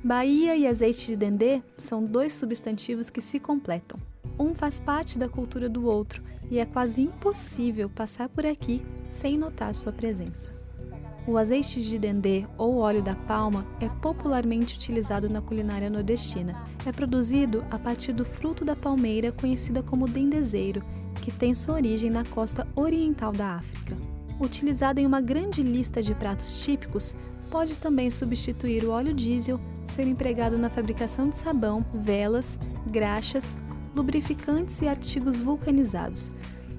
Bahia e azeite de dendê são dois substantivos que se completam. Um faz parte da cultura do outro e é quase impossível passar por aqui sem notar sua presença. O azeite de dendê ou óleo da palma é popularmente utilizado na culinária nordestina. É produzido a partir do fruto da palmeira conhecida como dendezeiro, que tem sua origem na costa oriental da África. Utilizado em uma grande lista de pratos típicos, pode também substituir o óleo diesel, ser empregado na fabricação de sabão, velas, graxas, lubrificantes e artigos vulcanizados.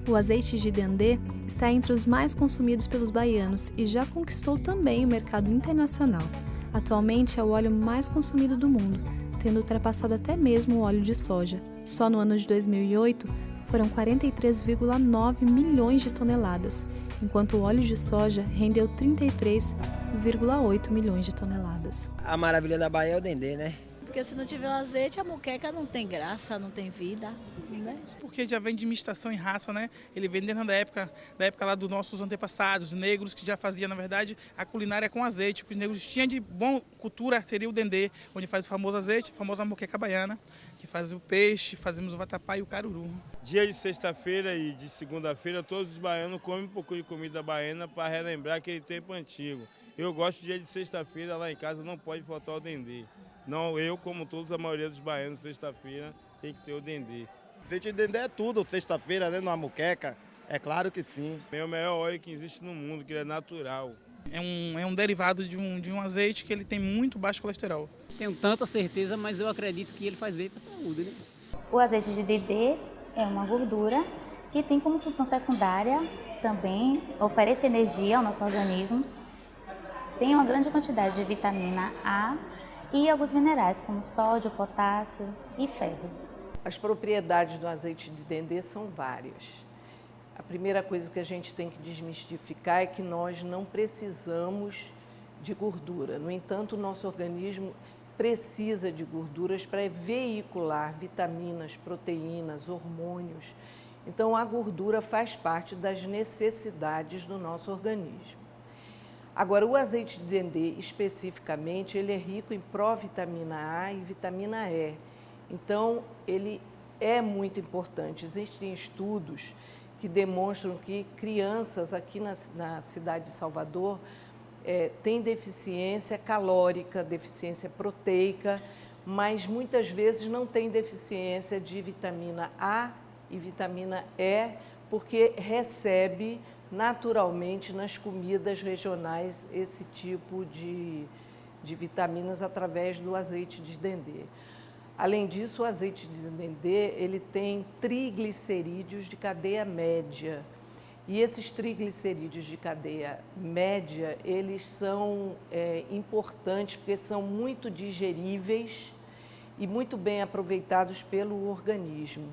O azeite de dendê está entre os mais consumidos pelos baianos e já conquistou também o mercado internacional. Atualmente é o óleo mais consumido do mundo, tendo ultrapassado até mesmo o óleo de soja. Só no ano de 2008 foram 43,9 milhões de toneladas, enquanto o óleo de soja rendeu 33,8 milhões de toneladas. A maravilha da Bahia é o dendê, né? Porque se não tiver o azeite, a moqueca não tem graça, não tem vida, né? Porque já vem de misturação em raça, né? Ele vem dentro da época lá dos nossos antepassados, negros, que já faziam, na verdade, a culinária com azeite. O que os negros tinham de bom cultura seria o dendê, onde faz o famoso azeite, a famosa moqueca baiana, que faz o peixe, fazemos o vatapá e o caruru. Dia de sexta-feira e de segunda-feira, todos os baianos comem um pouco de comida baiana para relembrar aquele tempo antigo. Eu gosto de dia de sexta-feira, lá em casa não pode faltar o dendê. Não, eu, como todos, a maioria dos baianos, sexta-feira tem que ter o dendê. Azeite de dendê é tudo, sexta-feira, né, numa moqueca, é claro que sim. É o melhor óleo que existe no mundo, que ele é natural. É um derivado de um azeite que ele tem muito baixo colesterol. Tenho tanta certeza, mas eu acredito que ele faz bem para a saúde, né? O azeite de dendê é uma gordura que tem como função secundária também oferece energia ao nosso organismo. Tem uma grande quantidade de vitamina A e alguns minerais como sódio, potássio e ferro. As propriedades do azeite de dendê são várias. A primeira coisa que a gente tem que desmistificar é que nós não precisamos de gordura. No entanto, o nosso organismo precisa de gorduras para veicular vitaminas, proteínas, hormônios. Então, a gordura faz parte das necessidades do nosso organismo. Agora, o azeite de dendê, especificamente, ele é rico em provitamina A e vitamina E. Então, ele é muito importante. Existem estudos que demonstram que crianças aqui na cidade de Salvador têm deficiência calórica, deficiência proteica, mas muitas vezes não têm deficiência de vitamina A e vitamina E, porque recebe naturalmente nas comidas regionais esse tipo de vitaminas através do azeite de dendê. Além disso, o azeite de dendê ele tem triglicerídeos de cadeia média. E esses triglicerídeos de cadeia média, eles são importantes porque são muito digeríveis e muito bem aproveitados pelo organismo.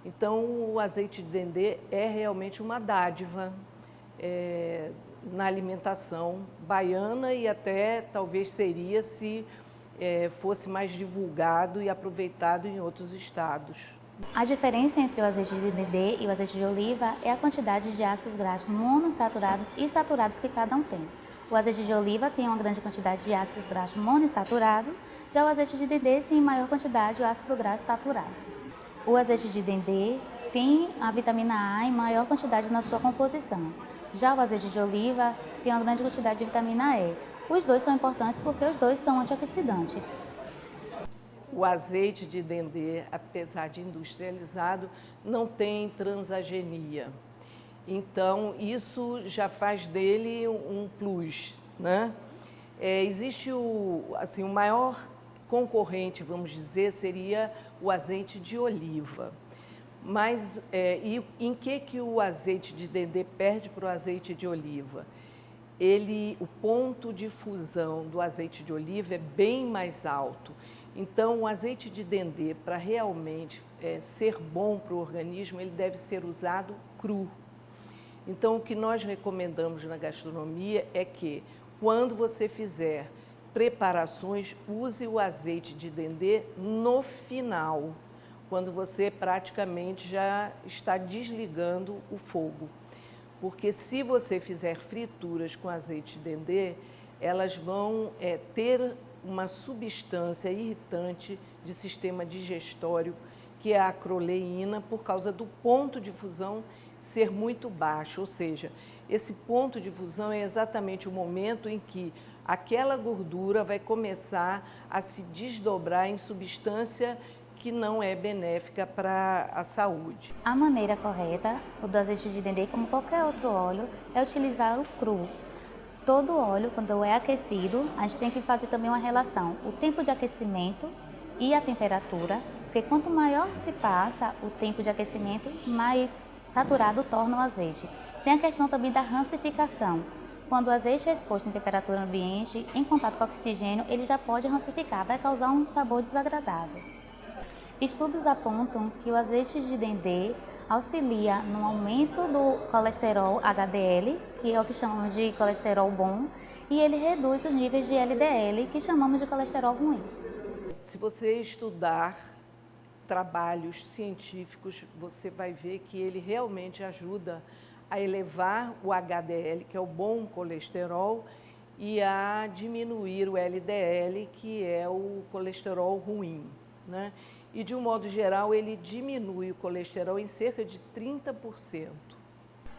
Então, o azeite de dendê é realmente uma dádiva na alimentação baiana e até talvez seria se fosse mais divulgado e aproveitado em outros estados. A diferença entre o azeite de dendê e o azeite de oliva é a quantidade de ácidos graxos monoinsaturados e saturados que cada um tem. O azeite de oliva tem uma grande quantidade de ácidos graxos monoinsaturados, já o azeite de dendê tem maior quantidade de ácido graxo saturado. O azeite de dendê tem a vitamina A em maior quantidade na sua composição. Já o azeite de oliva tem uma grande quantidade de vitamina E. Os dois são importantes porque os dois são antioxidantes. O azeite de dendê, apesar de industrializado, não tem transagenia. Então, isso já faz dele um plus, né? Existe o maior concorrente, vamos dizer, seria o azeite de oliva. Mas em que o azeite de dendê perde para o azeite de oliva? O ponto de fusão do azeite de oliva é bem mais alto. Então, o azeite de dendê, para realmente ser bom para o organismo, ele deve ser usado cru. Então, o que nós recomendamos na gastronomia é que, quando você fizer preparações, use o azeite de dendê no final, quando você praticamente já está desligando o fogo. Porque se você fizer frituras com azeite de dendê, elas vão ter uma substância irritante de sistema digestório, que é a acroleína, por causa do ponto de fusão ser muito baixo, ou seja, esse ponto de fusão é exatamente o momento em que aquela gordura vai começar a se desdobrar em substância que não é benéfica para a saúde. A maneira correta do azeite de dendê, como qualquer outro óleo, é utilizar o cru. Todo óleo, quando é aquecido, a gente tem que fazer também uma relação, o tempo de aquecimento e a temperatura, porque quanto maior se passa o tempo de aquecimento, mais saturado torna o azeite. Tem a questão também da rancificação. Quando o azeite é exposto em temperatura ambiente, em contato com oxigênio, ele já pode rancificar, vai causar um sabor desagradável. Estudos apontam que o azeite de dendê auxilia no aumento do colesterol HDL, que é o que chamamos de colesterol bom, e ele reduz os níveis de LDL, que chamamos de colesterol ruim. Se você estudar trabalhos científicos, você vai ver que ele realmente ajuda a elevar o HDL, que é o bom colesterol, e a diminuir o LDL, que é o colesterol ruim, né? E, de um modo geral, ele diminui o colesterol em cerca de 30%.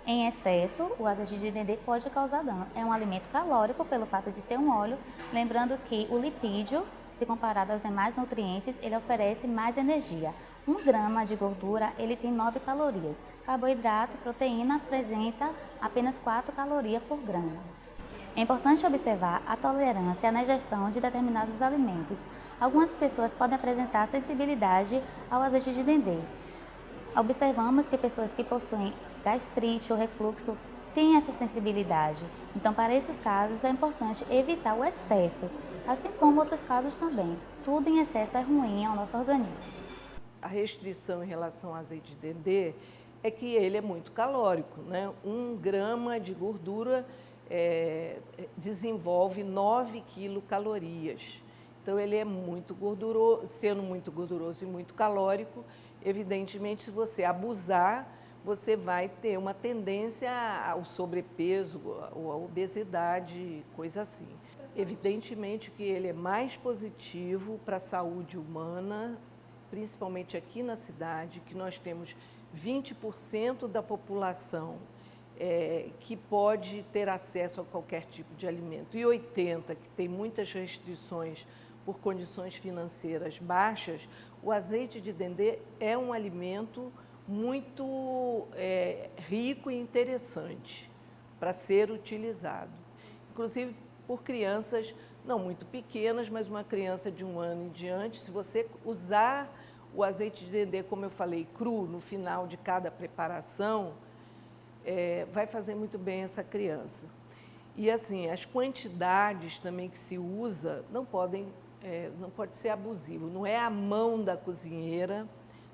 Em excesso, o azeite de dendê pode causar dano. É um alimento calórico pelo fato de ser um óleo, lembrando que o lipídio, se comparado aos demais nutrientes, ele oferece mais energia. 1 grama de gordura, ele tem 9 calorias. Carboidrato, proteína, apresenta apenas 4 calorias por grama. É importante observar a tolerância na ingestão de determinados alimentos. Algumas pessoas podem apresentar sensibilidade ao azeite de dendê. Observamos que pessoas que possuem gastrite ou refluxo têm essa sensibilidade. Então, para esses casos, é importante evitar o excesso, assim como outros casos também. Tudo em excesso é ruim ao nosso organismo. A restrição em relação ao azeite de dendê é que ele é muito calórico, né? 1 grama de gordura desenvolve 9 quilocalorias. Então, ele é muito gorduroso, sendo muito gorduroso e muito calórico, evidentemente, se você abusar, você vai ter uma tendência ao sobrepeso, à obesidade, coisa assim. Evidentemente que ele é mais positivo para a saúde humana, principalmente aqui na cidade, que nós temos 20% da população que pode ter acesso a qualquer tipo de alimento, e 80% que tem muitas restrições por condições financeiras baixas. O azeite de dendê é um alimento muito rico e interessante para ser utilizado, inclusive por crianças não muito pequenas, mas uma criança de 1 ano em diante. Se você usar o azeite de dendê, como eu falei, cru, no final de cada preparação, vai fazer muito bem essa criança. E assim, as quantidades também que se usa não pode ser abusivo, não é a mão da cozinheira,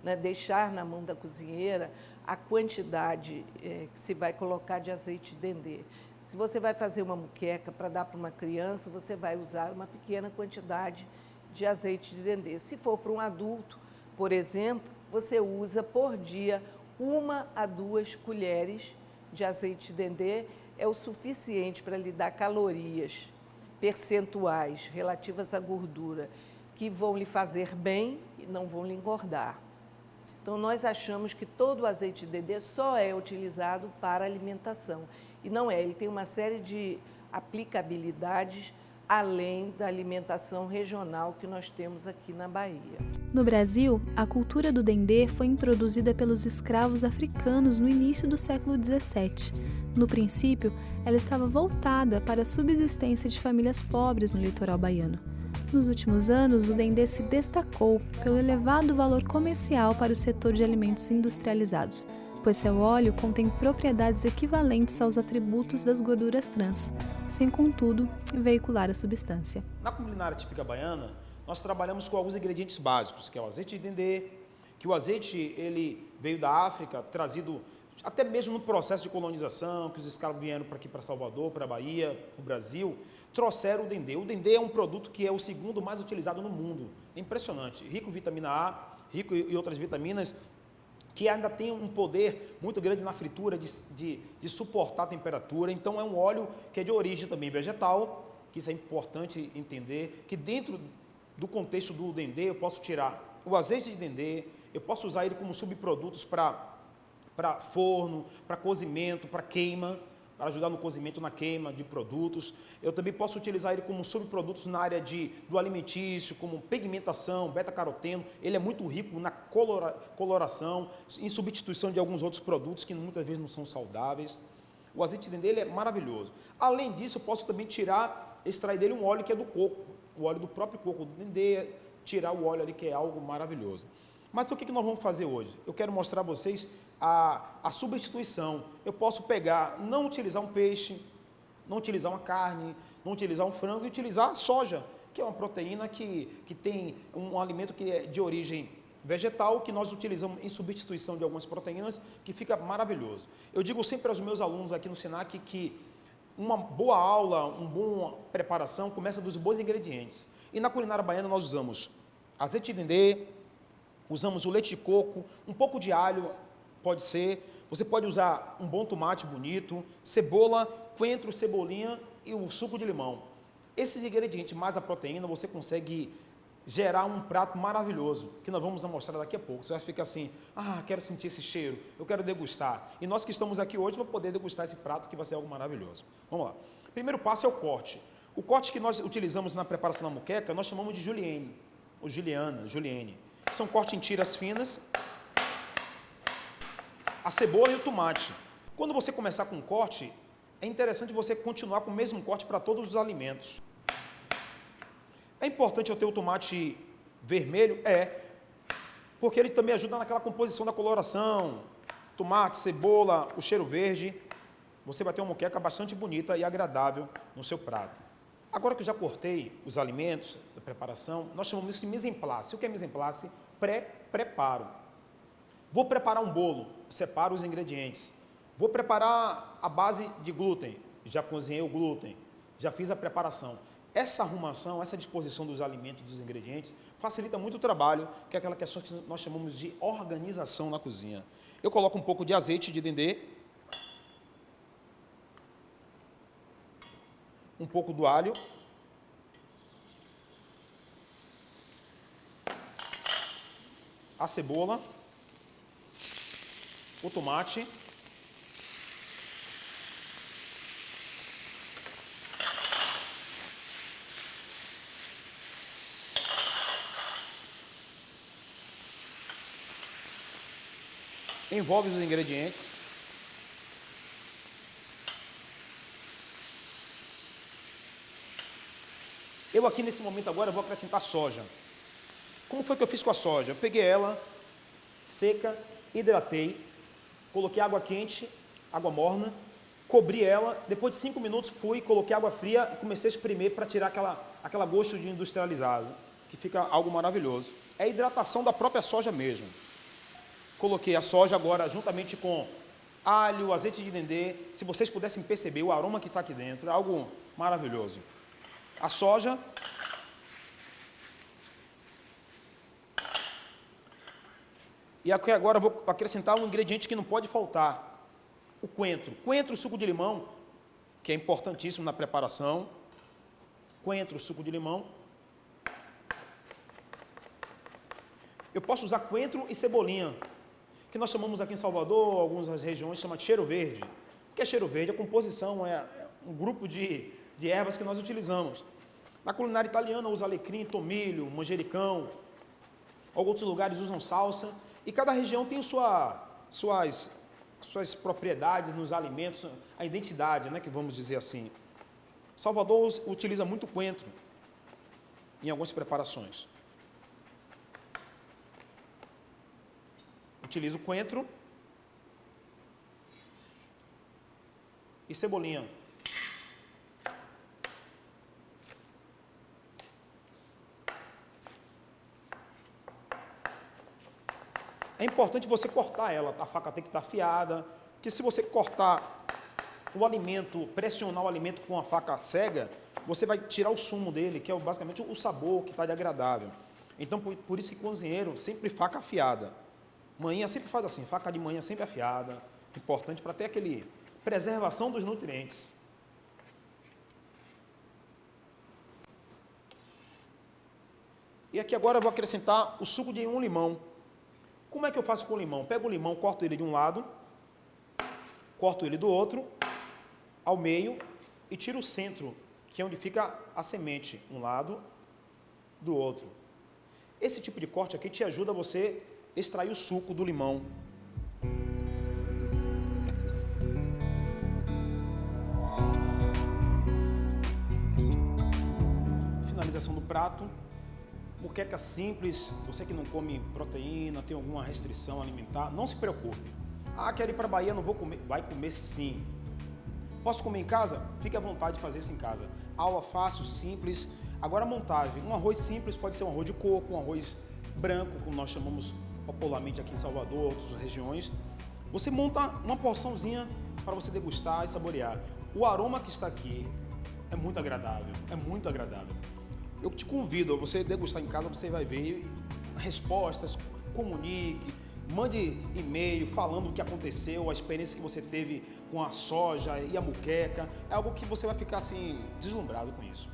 né, deixar na mão da cozinheira a quantidade que se vai colocar de azeite de dendê. Se você vai fazer uma moqueca para dar para uma criança, você vai usar uma pequena quantidade de azeite de dendê. Se for para um adulto, por exemplo, você usa por dia 1 a 2 colheres de azeite de dendê, é o suficiente para lhe dar calorias percentuais relativas à gordura que vão lhe fazer bem e não vão lhe engordar. Então, nós achamos que todo o azeite de dendê só é utilizado para alimentação. E não é, ele tem uma série de aplicabilidades além da alimentação regional que nós temos aqui na Bahia. No Brasil, a cultura do dendê foi introduzida pelos escravos africanos no início do século XVII. No princípio, ela estava voltada para a subsistência de famílias pobres no litoral baiano. Nos últimos anos, o dendê se destacou pelo elevado valor comercial para o setor de alimentos industrializados, pois seu óleo contém propriedades equivalentes aos atributos das gorduras trans, sem, contudo, veicular a substância. Na culinária típica baiana, nós trabalhamos com alguns ingredientes básicos, que é o azeite de dendê, que o azeite ele veio da África, trazido até mesmo no processo de colonização, que os escravos vieram para aqui, para Salvador, para a Bahia, para o Brasil, trouxeram o dendê. O dendê é um produto que é o 2º mais utilizado no mundo. É impressionante, rico em vitamina A, rico em outras vitaminas, que ainda tem um poder muito grande na fritura de suportar a temperatura. Então, é um óleo que é de origem também vegetal, que isso é importante entender, que dentro do contexto do dendê eu posso tirar o azeite de dendê, eu posso usar ele como subprodutos para forno, para cozimento, para queima, para ajudar no cozimento, na queima de produtos. Eu também posso utilizar ele como subprodutos na área do alimentício, como pigmentação, beta-caroteno. Ele é muito rico na coloração, em substituição de alguns outros produtos que muitas vezes não são saudáveis. O azeite de dendê ele é maravilhoso. Além disso, eu posso também extrair dele um óleo que é do coco, o óleo do próprio coco do dendê, tirar o óleo ali, que é algo maravilhoso. Mas o que nós vamos fazer hoje? Eu quero mostrar a vocês a substituição. Eu posso pegar, não utilizar um peixe, não utilizar uma carne, não utilizar um frango e utilizar a soja, que é uma proteína que tem um alimento que é de origem vegetal, que nós utilizamos em substituição de algumas proteínas, que fica maravilhoso. Eu digo sempre aos meus alunos aqui no SENAC que uma boa aula, uma boa preparação começa dos bons ingredientes. E na culinária baiana nós usamos azeite de dendê, usamos o leite de coco, um pouco de alho, pode ser. Você pode usar um bom tomate bonito, cebola, coentro, cebolinha e o suco de limão. Esses ingredientes mais a proteína, você consegue gerar um prato maravilhoso, que nós vamos mostrar daqui a pouco. Você vai ficar assim, quero sentir esse cheiro, eu quero degustar. E nós que estamos aqui hoje vamos poder degustar esse prato, que vai ser algo maravilhoso. Vamos lá. Primeiro passo é o corte. O corte que nós utilizamos na preparação da moqueca, nós chamamos de julienne, ou julienne. São cortes em tiras finas, a cebola e o tomate. Quando você começar com o corte, é interessante você continuar com o mesmo corte para todos os alimentos. É importante eu ter o tomate vermelho? Porque ele também ajuda naquela composição da coloração. Tomate, cebola, o cheiro verde. Você vai ter uma moqueca bastante bonita e agradável no seu prato. Agora que eu já cortei os alimentos da preparação, nós chamamos isso de mise en place. O que é mise en place? Preparo. Vou preparar um bolo, separo os ingredientes. Vou preparar a base de glúten, já cozinhei o glúten, já fiz a preparação. Essa arrumação, essa disposição dos alimentos, dos ingredientes, facilita muito o trabalho, que é aquela questão que nós chamamos de organização na cozinha. Eu coloco um pouco de azeite de dendê, um pouco do alho, a cebola, o tomate, envolve os ingredientes, eu aqui nesse momento agora vou acrescentar soja. Como foi que eu fiz com a soja? Eu peguei ela seca, hidratei, coloquei água quente, água morna, cobri ela, depois de 5 minutos fui, coloquei água fria e comecei a espremer para tirar aquela gosto de industrializado, que fica algo maravilhoso. É a hidratação da própria soja mesmo. Coloquei a soja agora juntamente com alho, azeite de dendê. Se vocês pudessem perceber o aroma que está aqui dentro, é algo maravilhoso. A soja. E aqui agora eu vou acrescentar um ingrediente que não pode faltar. O coentro. Coentro, suco de limão, que é importantíssimo na preparação. Coentro, suco de limão. Eu posso usar coentro e cebolinha, que nós chamamos aqui em Salvador, algumas regiões chamam de cheiro verde. O que é cheiro verde? A composição é um grupo de ervas que nós utilizamos. Na culinária italiana usa alecrim, tomilho, manjericão. Alguns lugares usam salsa. E cada região tem suas propriedades nos alimentos, a identidade, né, que vamos dizer assim. Salvador utiliza muito coentro em algumas preparações. Utilizo coentro e cebolinha. É importante você cortar ela, a faca tem que estar afiada, porque se você cortar o alimento, pressionar o alimento com a faca cega, você vai tirar o sumo dele, que é basicamente o sabor que está de agradável. Então, por isso que cozinheiro sempre faca afiada. Manhã sempre faz assim, faca de manhã sempre afiada, importante para ter aquele preservação dos nutrientes. E aqui agora eu vou acrescentar o suco de um limão. Como é que eu faço com o limão? Pego o limão, corto ele de um lado, corto ele do outro, ao meio, e tiro o centro, que é onde fica a semente, um lado do outro. Esse tipo de corte aqui te ajuda a você extrair o suco do limão. Finalização do prato. Moqueca simples, você que não come proteína, tem alguma restrição alimentar, não se preocupe. Ah, quero ir para a Bahia, não vou comer. Vai comer sim. Posso comer em casa? Fique à vontade de fazer isso em casa. Aula fácil, simples. Agora a montagem. Um arroz simples pode ser um arroz de coco, um arroz branco, como nós chamamos popularmente aqui em Salvador, outras regiões. Você monta uma porçãozinha para você degustar e saborear. O aroma que está aqui é muito agradável, é muito agradável. Eu te convido a você degustar em casa, você vai ver respostas, comunique, mande e-mail falando o que aconteceu, a experiência que você teve com a soja e a moqueca. É algo que você vai ficar assim deslumbrado com isso.